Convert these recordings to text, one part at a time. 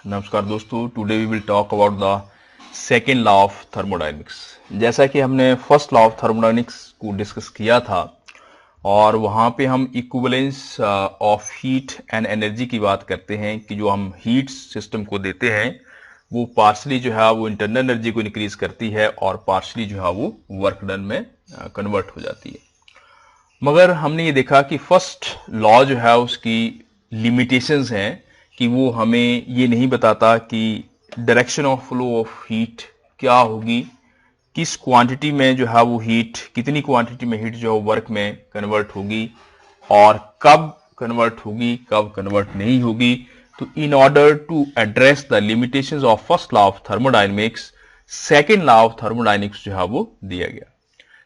नमस्कार दोस्तों, today we will talk about the second law of thermodynamics. जैसा कि हमने फर्स्ट लॉ ऑफ थर्मोडायनेमिक्स को डिस्कस किया था और वहां पे हम equivalence of heat and energy की बात करते हैं कि जो हम हीट सिस्टम को देते हैं वो पार्शली जो है वो इंटरनल एनर्जी को इंक्रीज करती है और पार्शली जो है वो वर्क डन में कन्वर्ट हो जाती है। मगर हमने ये देखा कि फर्स्ट लॉ जो है उसकी लिमिटेशंस हैं कि वो हमें ये नहीं बताता कि direction of flow of heat क्या होगी, किस क्वांटिटी में जो है वो हीट, कितनी क्वांटिटी में हीट जो है वर्क में कन्वर्ट होगी और कब कन्वर्ट होगी, कब कन्वर्ट नहीं होगी। तो in order to address the limitations of first law of thermodynamics, second law of thermodynamics जो है वो दिया गया।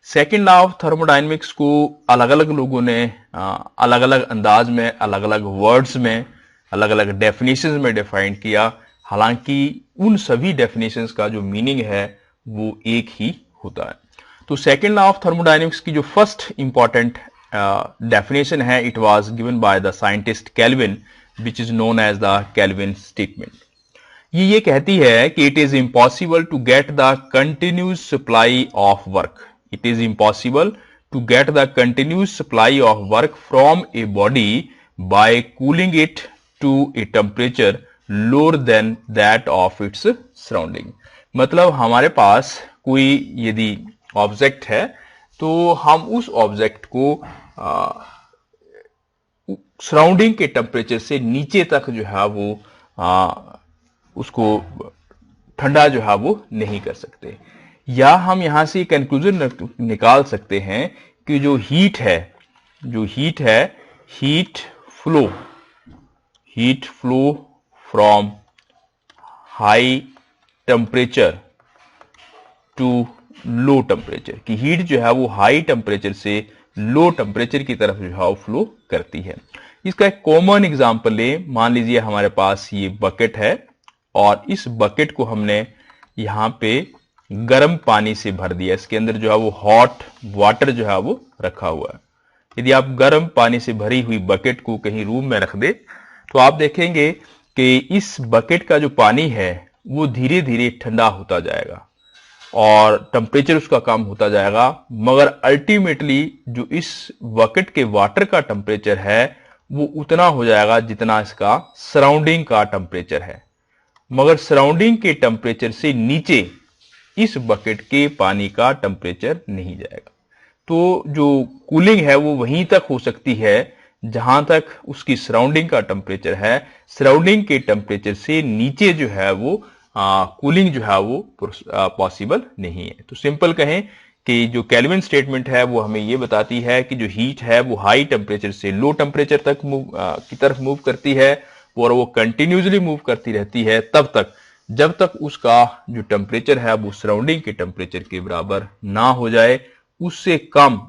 सेकेंड लॉ ऑफ थर्मोडायनेमिक्स को अलग अलग लोगों ने अलग अलग अंदाज में, अलग अलग वर्ड्स में, अलग अलग डेफिनेशंस में डिफाइन किया। हालांकि उन सभी डेफिनेशंस का जो मीनिंग है वो एक ही होता है। तो सेकेंड लॉ ऑफ थर्मोडायनेमिक्स की जो फर्स्ट इंपॉर्टेंट डेफिनेशन है, it was given by the scientist Kelvin, which is known as the Kelvin statement. ये कहती है कि it is impossible to get the continuous supply of work. It is impossible to get the continuous supply of work from a body by cooling it to a temperature lower than that of its surrounding। मतलब हमारे पास कोई यदि object है तो हम उस object को surrounding के टेम्परेचर से नीचे तक जो है वो उसको ठंडा जो है वो नहीं कर सकते। या हम यहां से कंक्लूजन निकाल सकते हैं कि जो हीट है heat flow from high temperature to low temperature, कि हीट जो है वो हाई टेम्परेचर से लो टेम्परेचर की तरफ जो है वो फ्लो करती है। इसका एक कॉमन एग्जांपल ले, मान लीजिए हमारे पास ये बकेट है और इस बकेट को हमने यहां पे गर्म पानी से भर दिया। इसके अंदर जो है वो हॉट वाटर जो है वो रखा हुआ है। यदि आप गर्म पानी से भरी हुई बकेट को कहीं रूम में रख दे तो आप देखेंगे कि इस बकेट का जो पानी है वो धीरे धीरे ठंडा होता जाएगा और टेम्परेचर उसका कम होता जाएगा, मगर अल्टीमेटली जो इस बकेट के वाटर का टेम्परेचर है वो उतना हो जाएगा जितना इसका सराउंडिंग का टेम्परेचर है। मगर सराउंडिंग के टेम्परेचर से नीचे इस बकेट के पानी का टेम्परेचर नहीं जाएगा। तो जो कूलिंग है वो वहीं तक हो सकती है जहां तक उसकी सराउंडिंग का टेम्परेचर है। सराउंडिंग के टेम्परेचर से नीचे जो है वो कूलिंग जो है वो पॉसिबल नहीं है। तो सिंपल कहें कि जो केल्विन स्टेटमेंट है वो हमें ये बताती है कि जो हीट है वो हाई टेम्परेचर से लो टेम्परेचर तक की तरफ मूव करती है और वो कंटिन्यूसली मूव करती रहती है तब तक जब तक उसका जो टेम्परेचर है वो सराउंडिंग के टेम्परेचर के बराबर ना हो जाए। उससे कम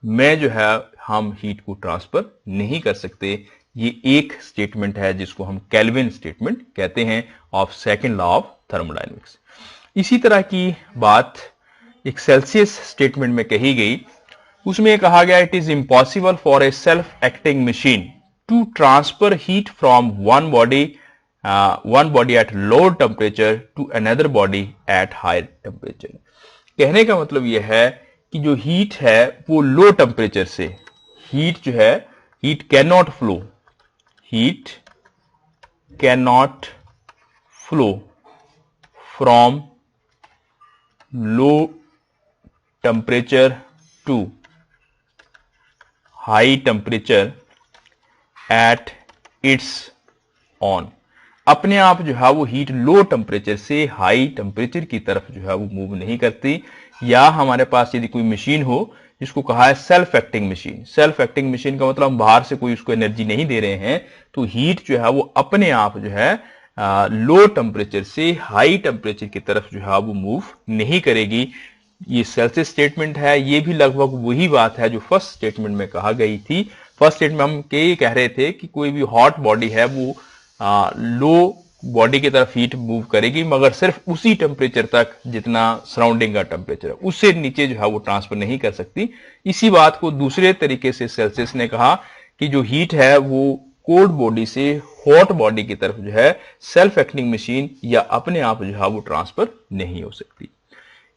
में जो है हम हीट को ट्रांसफर नहीं कर सकते। ये एक स्टेटमेंट है जिसको हम केल्विन स्टेटमेंट कहते हैं of second law of thermodynamics. इसी तरह की बात एक सेल्सियस स्टेटमेंट में कही गई। उसमें कहा गया it is impossible for a self acting machine to transfer heat from one body at lower temperature to another body at higher temperature. कहने का मतलब यह है कि जो हीट है वो लो टेम्परेचर से, heat can not flow from low temperature to high temperature at its own. अपने आप जो है वो हीट लो टेम्परेचर से हाई टेम्परेचर की तरफ जो है वो मूव नहीं करती। या हमारे पास यदि कोई मशीन हो जिसको कहा है self acting machine. Self acting machine का मतलब हम बाहर से कोई उसको एनर्जी नहीं दे रहे हैं, तो हीट जो है वो अपने आप जो है लो टेम्परेचर से हाई टेम्परेचर की तरफ जो है वो मूव नहीं करेगी। ये सेल्सियस स्टेटमेंट है। ये भी लगभग वही बात है जो फर्स्ट स्टेटमेंट में कहा गई थी। फर्स्ट स्टेटमेंट हम ये कह रहे थे कि कोई भी हॉट बॉडी है वो लो बॉडी की तरफ हीट मूव करेगी, मगर सिर्फ उसी टेम्परेचर तक जितना सराउंडिंग का टेम्परेचर है, उससे नीचे जो है वो ट्रांसफर नहीं कर सकती। इसी बात को दूसरे तरीके से सेल्सियस ने कहा कि जो हीट है वो कोल्ड बॉडी से हॉट बॉडी की तरफ जो है सेल्फ एक्टिंग मशीन या अपने आप जो है वो ट्रांसफर नहीं हो सकती।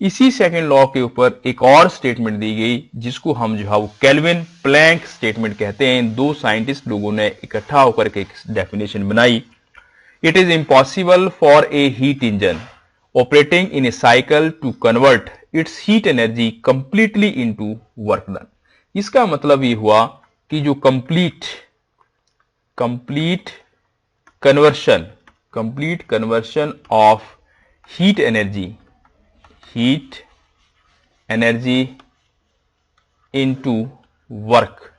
इसी सेकंड लॉ के ऊपर एक और स्टेटमेंट दी गई जिसको हम जो है वो केल्विन प्लैंक स्टेटमेंट कहते हैं। दो साइंटिस्ट लोगों ने इकट्ठा होकर के एक डेफिनेशन बनाई। It is impossible for a heat engine operating in a cycle to convert its heat energy completely into work done. इसका मतलब ये हुआ कि जो complete conversion of heat energy into work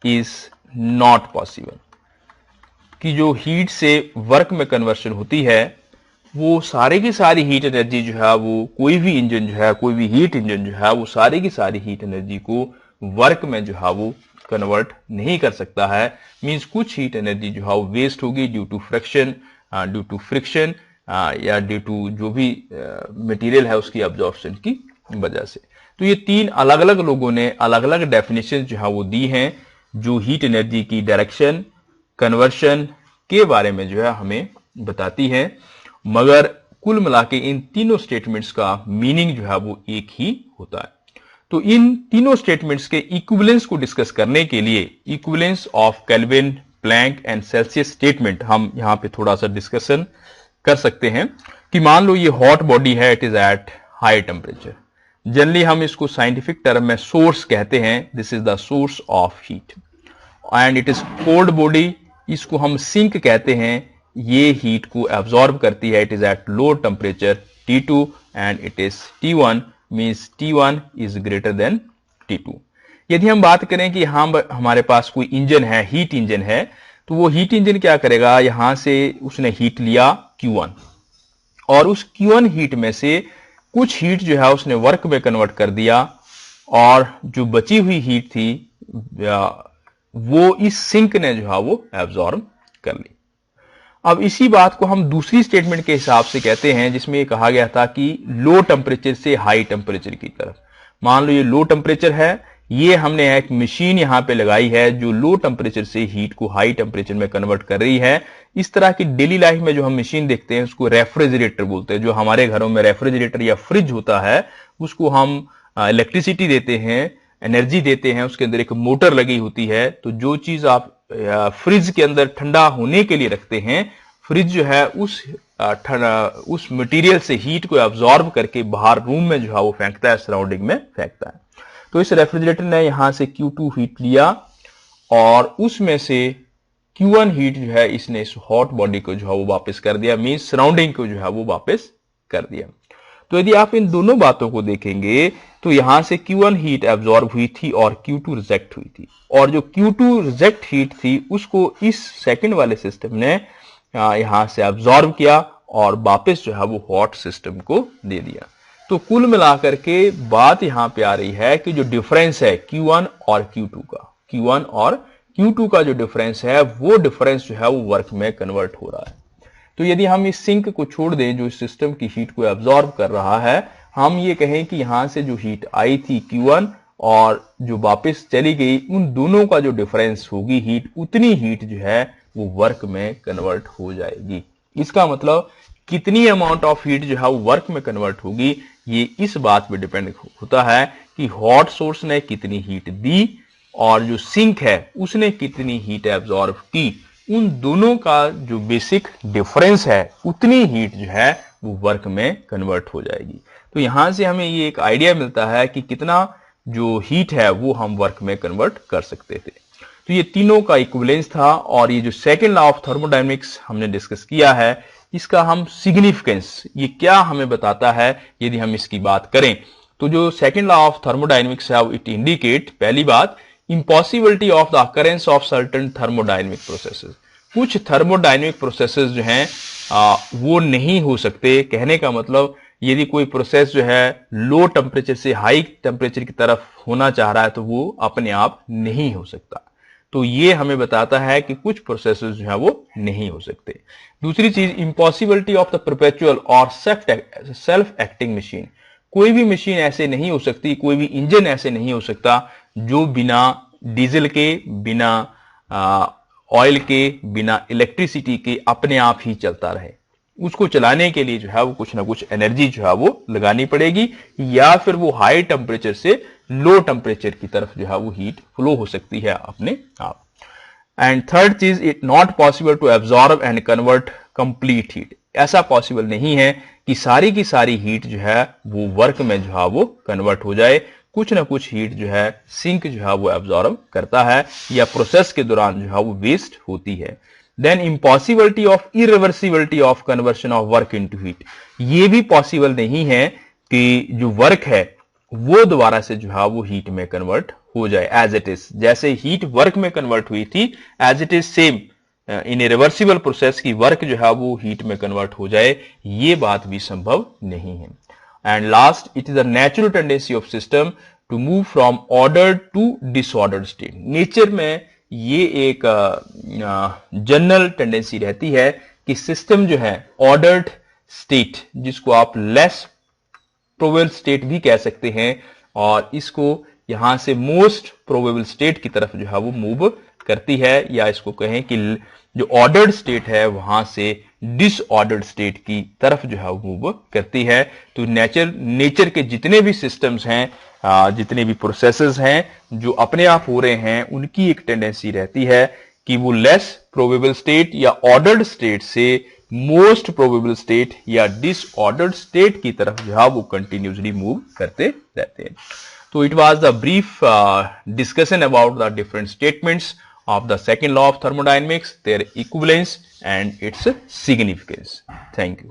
is not possible. कि जो heat से work में कन्वर्शन होती है वो सारी की सारी हीट एनर्जी जो है वो कोई भी इंजन जो है, कोई भी हीट इंजन जो है वो सारी की सारी हीट एनर्जी को वर्क में जो है वो कन्वर्ट नहीं कर सकता है। मींस कुछ हीट एनर्जी जो है वो वेस्ट होगी ड्यू टू फ्रिक्शन या ड्यू टू जो भी मटेरियल है उसकी अब्जॉर्प्शन की वजह से। तो ये तीन अलग अलग लोगों ने अलग अलग डेफिनेशन जो है वो दी हैं जो हीट एनर्जी की डायरेक्शन कन्वर्शन के बारे में जो है हमें बताती है। मगर कुल मिला के इन तीनों स्टेटमेंट्स का मीनिंग जो है वो एक ही होता है। तो इन तीनों स्टेटमेंट्स के इक्विवेलेंस को डिस्कस करने के लिए equivalence of Kelvin Planck and Celsius statement हम यहां पे थोड़ा सा डिस्कशन कर सकते हैं। कि मान लो ये हॉट बॉडी है, it is at high temperature. Generally हम इसको साइंटिफिक टर्म में सोर्स कहते हैं। This is the source of heat. And it is cold body, इसको हम सिंक कहते हैं। ये हीट को एब्जॉर्ब करती है। It is at low temperature T2 and it is T1 means T1 is greater than T2। यदि हम बात करें कि यहां हमारे पास कोई इंजन है, हीट इंजन है, तो वो हीट इंजन क्या करेगा, यहां से उसने हीट लिया Q1 और उस Q1 हीट में से कुछ हीट जो है उसने वर्क में कन्वर्ट कर दिया और जो बची हुई हीट थी वो इस सिंक ने जो है वो एब्जॉर्ब कर ली। अब इसी बात को हम दूसरी स्टेटमेंट के हिसाब से कहते हैं जिसमें ये कहा गया था कि लो टेम्परेचर से हाई टेम्परेचर की तरफ। मान लो ये लो टेम्परेचर है, ये हमने एक मशीन यहां पे लगाई है जो लो टेम्परेचर से हीट को हाई टेम्परेचर में कन्वर्ट कर रही है। इस तरह की डेली लाइफ में जो हम मशीन देखते हैं उसको रेफ्रिजरेटर बोलते हैं। जो हमारे घरों में रेफ्रिजरेटर या फ्रिज होता है उसको हम इलेक्ट्रिसिटी देते हैं, एनर्जी देते हैं, उसके अंदर एक मोटर लगी होती है। तो जो चीज आप फ्रिज के अंदर ठंडा होने के लिए रखते हैं, फ्रिज जो है उस मटेरियल से हीट को एब्जॉर्ब करके बाहर रूम में जो है वो फेंकता है, सराउंडिंग में फेंकता है। तो इस रेफ्रिजरेटर ने यहां से Q2 हीट लिया और उसमें से Q1 हीट जो है इसने इस हॉट बॉडी को जो है वो वापस कर दिया, मींस सराउंडिंग को जो है वो वापस कर दिया। तो यदि आप इन दोनों बातों को देखेंगे तो यहां से Q1 हीट एब्जॉर्ब हुई थी और Q2 रिजेक्ट हुई थी, और जो Q2 रिजेक्ट हीट थी उसको इस सेकंड वाले सिस्टम ने यहां से एब्जॉर्ब किया और वापस जो है वो हॉट सिस्टम को दे दिया। तो कुल मिलाकर के बात यहां पे आ रही है कि जो डिफरेंस है Q1 और Q2 का जो डिफरेंस है वो डिफरेंस जो है वो वर्क में कन्वर्ट हो रहा है। तो यदि हम इस सिंक को छोड़ दें जो इस सिस्टम की हीट को एब्जॉर्ब कर रहा है, हम ये कहें कि यहां से जो हीट आई थी Q1 और जो वापस चली गई, उन दोनों का जो डिफरेंस होगी हीट, उतनी हीट जो है वो वर्क में कन्वर्ट हो जाएगी। इसका मतलब कितनी अमाउंट ऑफ हीट जो है वो वर्क में कन्वर्ट होगी ये इस बात पे डिपेंड होता है कि हॉट सोर्स ने कितनी हीट दी और जो सिंक है उसने कितनी हीट एब्जॉर्ब की। उन दोनों का जो बेसिक डिफरेंस है उतनी हीट जो है वो वर्क में कन्वर्ट हो जाएगी। तो यहां से हमें ये एक आइडिया मिलता है कि कितना जो हीट है वो हम वर्क में कन्वर्ट कर सकते थे। तो ये तीनों का इक्विवेलेंस था और ये जो सेकंड लॉ ऑफ थर्मोडायनेमिक्स हमने डिस्कस किया है इसका हम सिग्निफिकेंस, ये क्या हमें बताता है यदि हम इसकी बात करें तो जो सेकंड लॉ ऑफ थर्मोडायनेमिक्स है इट इंडिकेट, पहली बात, impossibility of the occurrence of certain thermodynamic processes. कुछ थर्मोडायनेमिक प्रोसेसेस जो हैं वो नहीं हो सकते। कहने का मतलब यदि कोई प्रोसेस जो है लो टेम्परेचर से हाई टेम्परेचर की तरफ होना चाह रहा है तो वो अपने आप नहीं हो सकता। तो ये हमें बताता है कि कुछ प्रोसेसेस जो है वो नहीं हो सकते। दूसरी चीज, इम्पॉसिबिलिटी ऑफ द परपेचुअल और सेल्फ एक्टिंग मशीन। कोई भी मशीन ऐसे नहीं हो सकती, कोई भी इंजन ऐसे नहीं हो सकता जो बिना डीजल के, बिना ऑयल के बिना इलेक्ट्रिसिटी के अपने आप ही चलता रहे। उसको चलाने के लिए जो है वो कुछ ना कुछ एनर्जी जो है वो लगानी पड़ेगी, या फिर वो हाई टेम्परेचर से लो टेम्परेचर की तरफ जो है वो हीट फ्लो हो सकती है अपने आप। एंड थर्ड चीज, it not possible to absorb and convert complete heat. ऐसा पॉसिबल नहीं है कि सारी की सारी हीट जो है वो वर्क में जो है वो कन्वर्ट हो जाए। कुछ ना कुछ हीट जो है सिंक जो है वो एब्जॉर्ब करता है या प्रोसेस के दौरान जो है वो वेस्ट होती है। Then impossibility of irreversibility of conversion of work into heat. ये भी पॉसिबल नहीं है कि जो वर्क है वो दोबारा से जो है वो हीट में कन्वर्ट हो जाए एज इट इज। जैसे हीट वर्क में कन्वर्ट हुई थी as it is same in a reversible process की वर्क जो है वो हीट में कन्वर्ट हो जाए, ये बात भी संभव नहीं है। And last, it is a natural tendency of system to move from ordered to disordered state. Nature में ये एक जनरल टेंडेंसी रहती है कि सिस्टम जो है ऑर्डर्ड स्टेट, जिसको आप लेस प्रोबेबल स्टेट भी कह सकते हैं, और इसको यहां से मोस्ट प्रोबेबल स्टेट की तरफ जो है वो मूव करती है, या इसको कहें कि जो ऑर्डर्ड स्टेट है वहां से डिसऑर्डर्ड स्टेट की तरफ जो है वो मूव करती है। तो नेचर के जितने भी सिस्टम्स हैं, जितने भी प्रोसेसेस हैं जो अपने आप हो रहे हैं, उनकी एक टेंडेंसी रहती है कि वो लेस प्रोबेबल स्टेट या ऑर्डर्ड स्टेट से मोस्ट प्रोबेबल स्टेट या डिसऑर्डर्ड स्टेट की तरफ जो है वो कंटिन्यूसली मूव करते रहते हैं। तो it was the brief discussion about the different statements of the second law of thermodynamics, their equivalence and its significance. Thank you.